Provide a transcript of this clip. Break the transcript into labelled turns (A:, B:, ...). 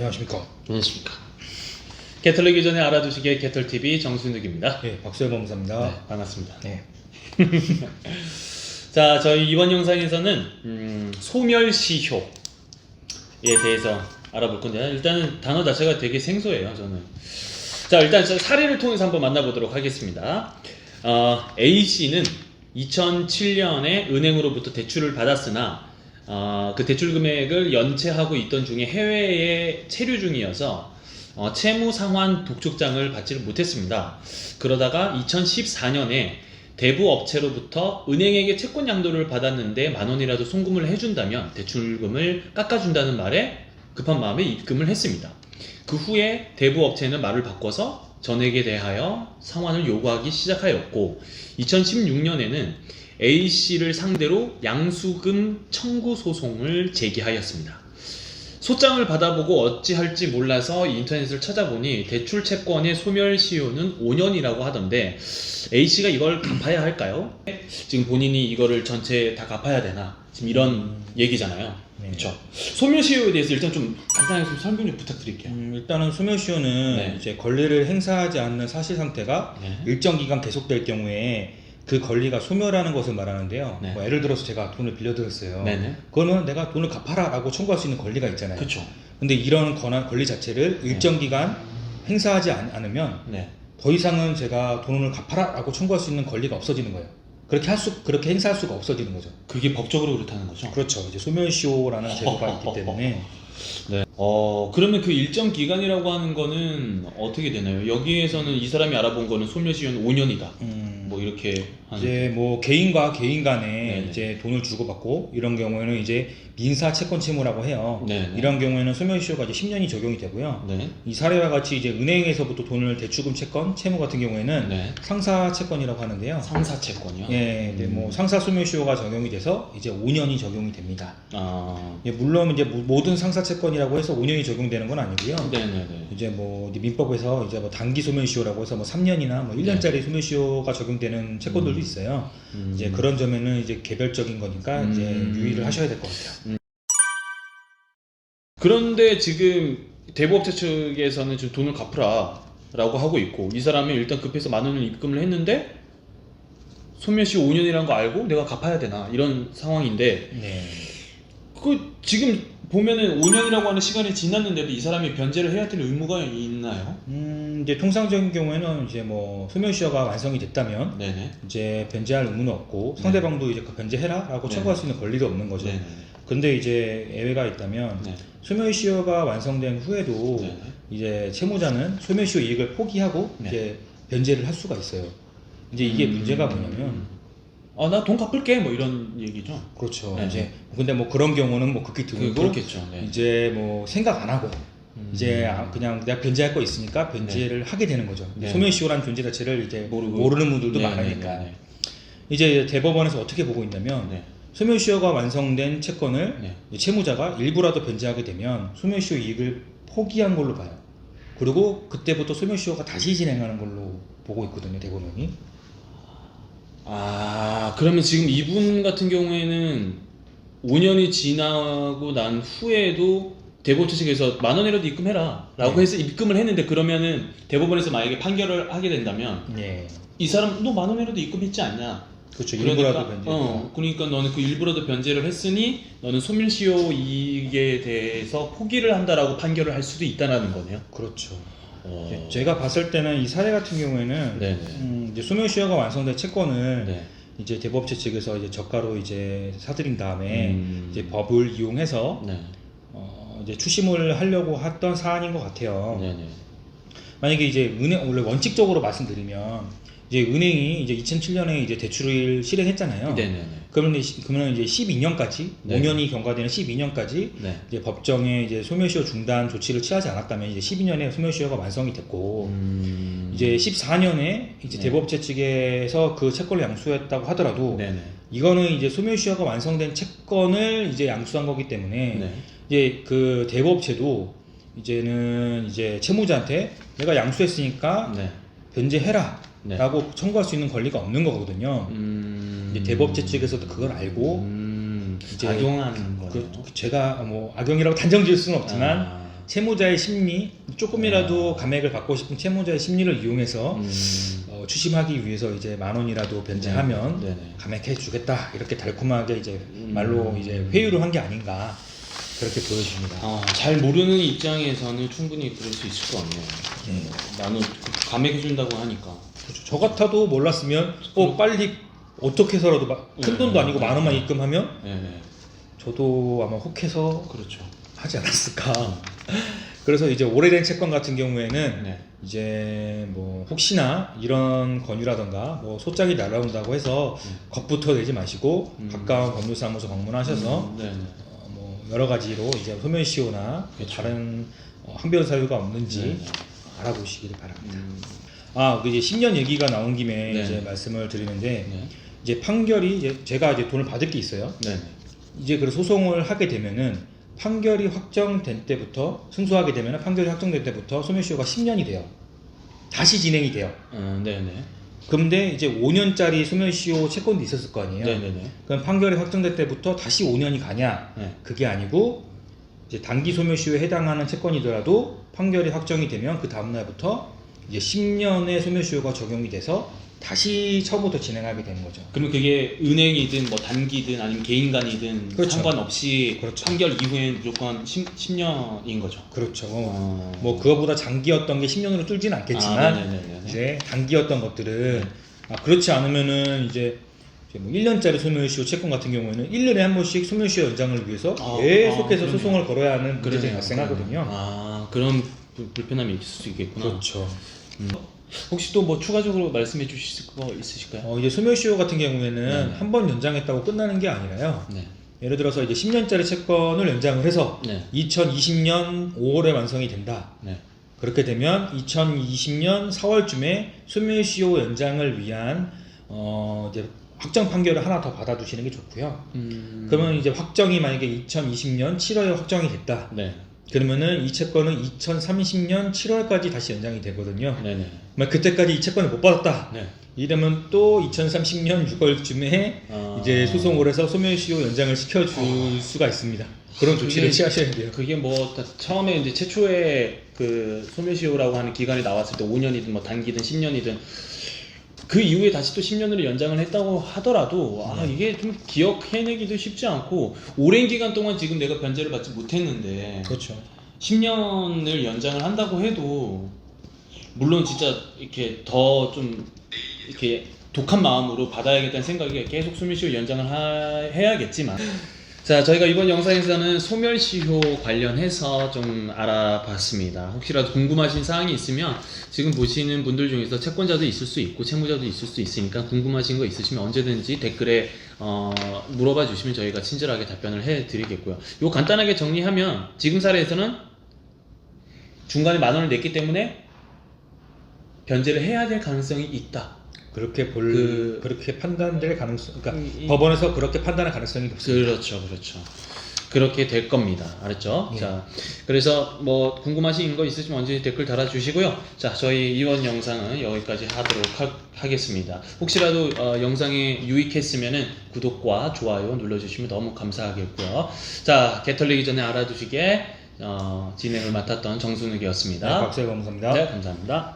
A: 안녕하십니까.
B: 안녕하십니까. 개털리기 전에 알아두시게 개털TV 정순득입니다.
A: 네, 박수현 법무사입니다.
B: 네, 반갑습니다.
A: 네.
B: 자, 저희 이번 영상에서는 소멸시효에 대해서 알아볼 건데요. 일단은 단어 자체가 되게 생소해요, 저는. 자, 일단 사례를 통해서 한번 만나보도록 하겠습니다. A씨는 2007년에 은행으로부터 대출을 받았으나 그 대출 금액을 연체하고 있던 중에 해외에 체류 중이어서 채무 상환 독촉장을 받지를 못했습니다. 그러다가 2014년에 대부 업체로부터 은행에게 채권 양도를 받았는데 10,000원이라도 송금을 해준다면 대출금을 깎아준다는 말에 급한 마음에 입금을 했습니다. 그 후에 대부 업체는 말을 바꿔서 전액에 대하여 상환을 요구하기 시작하였고 2016년에는 A씨를 상대로 양수금 청구 소송을 제기하였습니다. 소장을 받아보고 어찌할지 몰라서 인터넷을 찾아보니 대출 채권의 소멸시효는 5년이라고 하던데 A씨가 이걸 갚아야 할까요? 지금 본인이 이거를 전체 다 갚아야 되나? 지금 이런 얘기잖아요.
A: 네.
B: 그렇죠. 소멸시효에 대해서 일단 좀 간단하게 좀 설명 좀 부탁드릴게요.
A: 일단은 소멸시효는
B: 네.
A: 이제 권리를 행사하지 않는 사실 상태가
B: 네.
A: 일정 기간 계속될 경우에 그 권리가 소멸하는 것을 말하는데요.
B: 네.
A: 뭐 예를 들어서 제가 돈을 빌려드렸어요.
B: 네네.
A: 그러면 내가 돈을 갚아라 라고 청구할 수 있는 권리가 있잖아요.
B: 그렇죠.
A: 근데 이런 권리 자체를 일정 기간 행사하지 않으면
B: 네.
A: 더 이상은 제가 돈을 갚아라 라고 청구할 수 있는 권리가 없어지는 거예요. 그렇게 행사할 수가 없어지는 거죠.
B: 그게 법적으로 그렇다는 거죠?
A: 그렇죠. 이제 소멸시효라는 제도가 있기 때문에.
B: 네. 그러면 그 일정 기간이라고 하는 거는 어떻게 되나요? 여기에서는 이 사람이 알아본 거는 소멸시효는 5년이다. 뭐 이렇게
A: 이제 뭐 개인과 개인 간에
B: 네네.
A: 이제 돈을 주고받고 이런 경우에는 이제 민사 채권 채무라고 해요.
B: 네네.
A: 이런 경우에는 소멸시효가 이제 10년이 적용이 되고요.
B: 네.
A: 이 사례와 같이 이제 은행에서부터 돈을 대출금 채권 채무 같은 경우에는
B: 네.
A: 상사 채권이라고 하는데요.
B: 상사 채권이요?
A: 예, 네, 뭐 상사 소멸시효가 적용이 돼서 이제 5년이 적용이 됩니다.
B: 네.
A: 예, 물론 이제 모든 상사 채권이라고 해서 5년이 적용되는 건 아니고요.
B: 네네네.
A: 이제 뭐 민법에서 이제 뭐 단기 소멸시효라고 해서 뭐 3년이나 뭐 1년짜리 소멸시효가 적용되는 채권들도 있어요. 이제 그런 점에는 이제 개별적인 거니까 이제 유의를 하셔야 될 것 같아요.
B: 그런데 지금 대부업체 측에서는 지금 돈을 갚으라 라고 하고 있고 이 사람이 일단 급해서 10,000원을 입금을 했는데 소멸시효 5년이라는 거 알고 내가 갚아야 되나 이런 상황인데
A: 네.
B: 그 지금 보면은 5년이라고 하는 시간이 지났는데도 이 사람이 변제를 해야 될 의무가 있나요?
A: 이제 통상적인 경우에는 이제 뭐 소멸시효가 완성이 됐다면
B: 네네.
A: 이제 변제할 의무는 없고 상대방도 이제 그 변제해라라고 청구할 수 있는 권리도 없는 거죠.
B: 네네.
A: 근데 이제 예외가 있다면
B: 네.
A: 소멸시효가 완성된 후에도
B: 네네.
A: 이제 채무자는 소멸시효 이익을 포기하고
B: 네.
A: 이제 변제를 할 수가 있어요. 이제 이게 문제가 뭐냐면
B: 나 돈 갚을게 뭐 이런 얘기죠.
A: 그렇죠.
B: 네.
A: 이제 근데 뭐 그런 경우는 뭐 극히 드물고
B: 그렇겠죠. 네.
A: 이제 뭐 생각 안 하고 이제 그냥 내가 변제할 거 있으니까 변제를 하게 되는 거죠.
B: 네.
A: 소멸시효라는 존재 자체를 이제
B: 모르는
A: 모르는 분들도 많으니까. 이제 대법원에서 어떻게 보고 있냐면
B: 네.
A: 소멸시효가 완성된 채권을
B: 네.
A: 채무자가 일부라도 변제하게 되면 소멸시효 이익을 포기한 걸로 봐요. 그리고 그때부터 소멸시효가 다시 진행하는 걸로 보고 있거든요, 대법원이.
B: 그러면 지금 이분 같은 경우에는 5년이 지나고 난 후에도 대법원 측에서 10,000원이라도 입금해라 라고 해서 입금을 했는데 그러면은 대법원에서 만약에 판결을 하게 된다면
A: 네.
B: 이 사람 너 10,000원이라도 입금했지 않냐?
A: 그렇죠. 일부라도 변제.
B: 그러니까 너는 그 일부라도 변제를 했으니 너는 소멸시효 이익에 대해서 포기를 한다라고 판결을 할 수도 있다는 거네요.
A: 그렇죠. 제가 봤을 때는 이 사례 같은 경우에는
B: 네네.
A: 이제 소멸시효가 완성된 채권을
B: 네.
A: 이제 대법체 측에서 이제 저가로 이제 사들인 다음에 이제 법을 이용해서
B: 네.
A: 이제 추심을 하려고 했던 사안인 것 같아요.
B: 네네.
A: 만약에 이제 원래 원칙적으로 말씀드리면 이제 은행이 이제 2007년에 이제 대출을 실행했잖아요.
B: 네네네.
A: 그러면 이제 12년까지
B: 네.
A: 5년이 경과되는 12년까지
B: 네.
A: 이제 법정에 이제 소멸시효 중단 조치를 취하지 않았다면 이제 12년에 소멸시효가 완성이 됐고 이제 14년에 이제
B: 네.
A: 대법체 측에서 그 채권을 양수했다고 하더라도
B: 네네.
A: 이거는 이제 소멸시효가 완성된 채권을 이제 양수한 거기 때문에
B: 네.
A: 이제 그 대법체도 이제는 이제 채무자한테 내가 양수했으니까
B: 네.
A: 변제해라
B: 네.
A: 라고 청구할 수 있는 권리가 없는 거거든요. 이제 대법체 측에서도 그걸 알고 이제
B: 악용하는 거예요.
A: 제가 뭐 악용이라고 단정 지을 수는 없지만 채무자의 심리, 조금이라도 감액을 받고 싶은 채무자의 심리를 이용해서 추심하기 위해서 이제 10,000원이라도 변제하면
B: 네네.
A: 감액해 주겠다 이렇게 달콤하게 이제 말로 이제 회유를 한 게 아닌가 그렇게 보여집니다.
B: 잘 모르는 입장에서는 충분히 그럴 수 있을 것 같네요. 나는 감액해준다고 하니까.
A: 그렇죠. 저 같아도 몰랐으면 빨리 어떻게 해서라도 큰 돈도 아니고 10,000원만 입금하면
B: 네네.
A: 저도 아마 혹해서
B: 그렇죠.
A: 하지 않았을까. 그래서 이제 오래된 채권 같은 경우에는
B: 네.
A: 이제 뭐 혹시나 이런 권유라던가 뭐 소장이 날아온다고 해서 겁부터 내지 마시고 가까운 법률사무소 방문하셔서
B: 네네.
A: 뭐 여러 가지로 이제 소멸시효나
B: 그렇죠.
A: 다른 항변 사유가 없는지
B: 네네.
A: 알아보시길 바랍니다. 이제 10년 얘기가 나온 김에
B: 네.
A: 이제 말씀을 드리는데
B: 네.
A: 이제 판결이 이제 제가 이제 돈을 받을 게 있어요.
B: 네네.
A: 이제 그 소송을 하게 되면은 판결이 확정된 때부터 승소하게 되면은 판결이 확정된 때부터 소멸시효가 10년이 돼요. 다시 진행이 돼요.
B: 네네.
A: 그런데 이제 5년짜리 소멸시효 채권도 있었을 거 아니에요.
B: 네네네.
A: 그럼 판결이 확정될 때부터 다시 5년이 가냐?
B: 네.
A: 그게 아니고 이제 단기 소멸시효에 해당하는 채권이더라도 판결이 확정이 되면 그 다음 날부터 이제 10년의 소멸시효가 적용이 돼서 다시 처음부터 진행하게 되는 거죠.
B: 그러면 그게 은행이든 뭐 단기든 아니면 개인 간이든
A: 그렇죠.
B: 상관없이
A: 그렇죠.
B: 판결 이후엔 무조건 10년인 거죠.
A: 그렇죠. 뭐 그거보다 장기였던 게 10년으로 줄지는 않겠지만
B: 네네네네.
A: 이제 단기였던 것들은 그렇지 않으면은 이제 뭐 1년짜리 소멸시효 채권 같은 경우에는 1년에 한 번씩 소멸시효 연장을 위해서 계속해서
B: 그러네요.
A: 소송을 걸어야 하는 문제점이
B: 그러네요.
A: 발생하거든요.
B: 그런 불편함이 있을 수 있겠구나.
A: 그렇죠.
B: 혹시 또 뭐 추가적으로 말씀해 주실 거 있으실까요?
A: 이제 소멸시효 같은 경우에는
B: 네네.
A: 한 번 연장했다고 끝나는 게 아니라요.
B: 네.
A: 예를 들어서 이제 10년짜리 채권을 연장을 해서
B: 네.
A: 2020년 5월에 완성이 된다.
B: 네.
A: 그렇게 되면 2020년 4월쯤에 소멸시효 연장을 위한 이제 확정 판결을 하나 더 받아두시는 게 좋고요. 그러면 이제 확정이 만약에 2020년 7월에 확정이 됐다.
B: 네.
A: 그러면은 이 채권은 2030년 7월까지 다시 연장이 되거든요.
B: 네네.
A: 그때까지 이 채권을 못 받았다.
B: 네.
A: 이러면 또 2030년 6월쯤에 이제 소송을 해서 소멸시효 연장을 시켜줄 수가 있습니다. 그런 조치를 취하셔야 돼요.
B: 그게 뭐 처음에 이제 최초에 그 소멸시효라고 하는 기간이 나왔을 때 5년이든 뭐 단기든 10년이든 그 이후에 다시 또 10년으로 연장을 했다고 하더라도 이게 좀 기억해내기도 쉽지 않고 오랜 기간 동안 지금 내가 변제를 받지 못했는데
A: 그렇죠.
B: 10년을 연장을 한다고 해도 물론 진짜 이렇게 더 좀 이렇게 독한 마음으로 받아야겠다는 생각에 계속 소멸시효 연장을 해야겠지만 자, 저희가 이번 영상에서는 소멸시효 관련해서 좀 알아봤습니다. 혹시라도 궁금하신 사항이 있으면 지금 보시는 분들 중에서 채권자도 있을 수 있고 채무자도 있을 수 있으니까 궁금하신 거 있으시면 언제든지 댓글에 물어봐 주시면 저희가 친절하게 답변을 해드리겠고요. 이거 간단하게 정리하면 지금 사례에서는 중간에 10,000원을 냈기 때문에 변제를 해야 될 가능성이 있다.
A: 그렇게 그렇게 판단될 가능성, 그러니까 법원에서 그렇게 판단할 가능성이 높습니다.
B: 그렇죠. 그렇게 될 겁니다. 알았죠?
A: 예.
B: 자, 그래서 뭐 궁금하신 거 있으시면 언제든지 댓글 달아주시고요. 자, 저희 이번 영상은 여기까지 하도록 하겠습니다. 혹시라도 영상이 유익했으면은 구독과 좋아요 눌러주시면 너무 감사하겠고요. 자, 개 털리기 전에 알아두시게 진행을 맡았던 정순욱이었습니다.
A: 박수혜 감사합니다.
B: 네, 감사합니다.